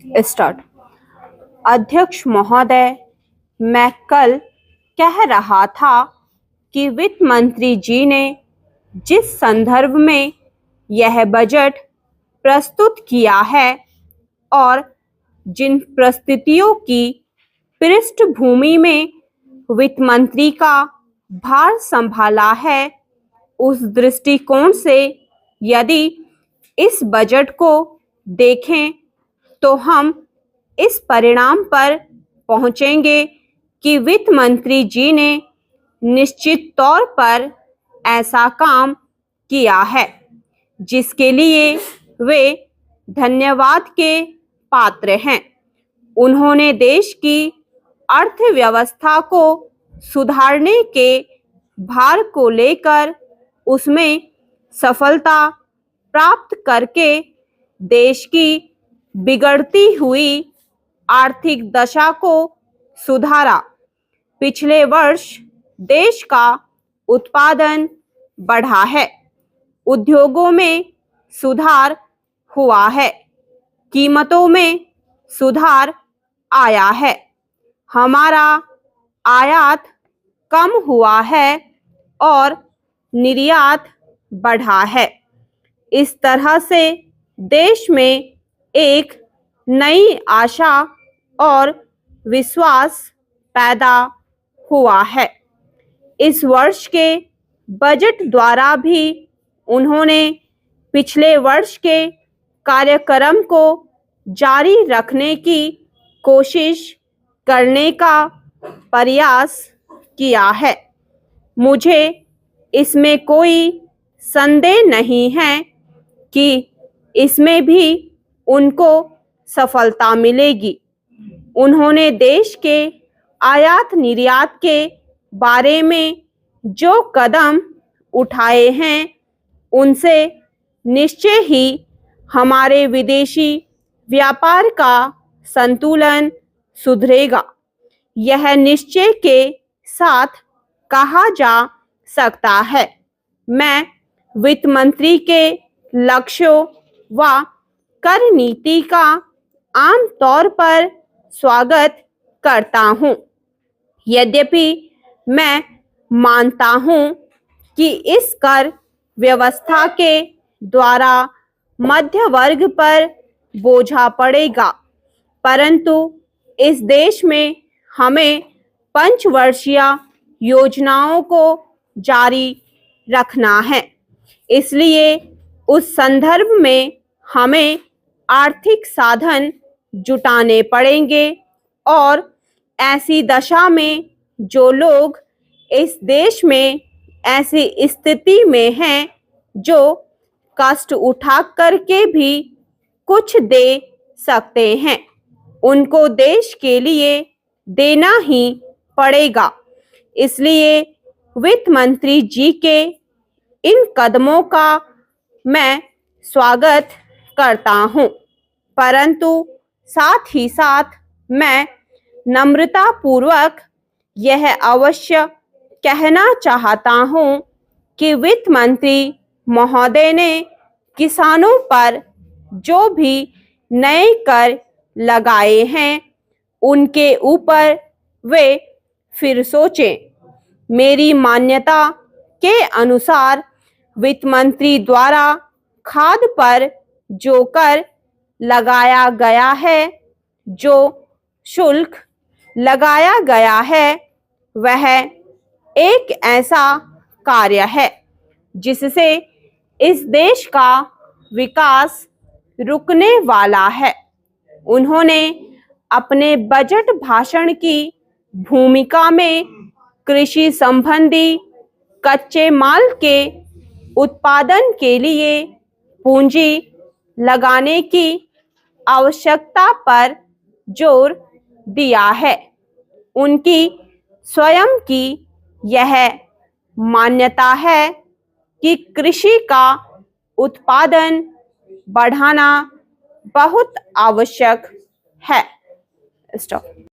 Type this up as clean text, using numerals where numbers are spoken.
Start. अध्यक्ष महोदय, मैं कल कह रहा था कि वित्त मंत्री जी ने जिस संदर्भ में यह बजट प्रस्तुत किया है और जिन परिस्थितियों की पृष्ठभूमि में वित्त मंत्री का भार संभाला है, उस दृष्टिकोण से यदि इस बजट को देखें तो हम इस परिणाम पर पहुंचेंगे कि वित्त मंत्री जी ने निश्चित तौर पर ऐसा काम किया है जिसके लिए वे धन्यवाद के पात्र हैं। उन्होंने देश की अर्थव्यवस्था को सुधारने के भार को लेकर उसमें सफलता प्राप्त करके देश की बिगड़ती हुई आर्थिक दशा को सुधारा। पिछले वर्ष देश का उत्पादन बढ़ा है, उद्योगों में सुधार हुआ है, कीमतों में सुधार आया है, हमारा आयात कम हुआ है और निर्यात बढ़ा है। इस तरह से देश में एक नई आशा और विश्वास पैदा हुआ है। इस वर्ष के बजट द्वारा भी उन्होंने पिछले वर्ष के कार्यक्रम को जारी रखने की कोशिश करने का प्रयास किया है। मुझे इसमें कोई संदेह नहीं है कि इसमें भी उनको सफलता मिलेगी। उन्होंने देश के आयात निर्यात के बारे में जो कदम उठाए हैं उनसे निश्चय ही हमारे विदेशी व्यापार का संतुलन सुधरेगा। यह निश्चय के साथ कहा जा सकता है। मैं वित्त मंत्री के लक्ष्यों व कर नीति का आम तौर पर स्वागत करता हूं। यद्यपि मैं मानता हूं कि इस कर व्यवस्था के द्वारा मध्य वर्ग पर बोझा पड़ेगा, परंतु इस देश में हमें पंचवर्षीय योजनाओं को जारी रखना है। इसलिए उस संदर्भ में हमें आर्थिक साधन जुटाने पड़ेंगे और ऐसी दशा में जो लोग इस देश में ऐसी स्थिति में हैं जो कष्ट उठा करके भी कुछ दे सकते हैं, उनको देश के लिए देना ही पड़ेगा। इसलिए वित्त मंत्री जी के इन कदमों का मैं स्वागत करता हूं, परंतु साथ ही साथ मैं नम्रता पूर्वक यह अवश्य कहना चाहता हूं कि वित्त मंत्री महोदय ने किसानों पर जो भी नए कर लगाए हैं उनके ऊपर वे फिर सोचें। मेरी मान्यता के अनुसार वित्त मंत्री द्वारा खाद पर जो कर लगाया गया है, जो शुल्क लगाया गया है, वह एक ऐसा कार्य है जिससे इस देश का विकास रुकने वाला है। उन्होंने अपने बजट भाषण की भूमिका में कृषि संबंधी कच्चे माल के उत्पादन के लिए पूंजी लगाने की आवश्यकता पर जोर दिया है। उनकी स्वयं की यह मान्यता है कि कृषि का उत्पादन बढ़ाना बहुत आवश्यक है। स्टॉप।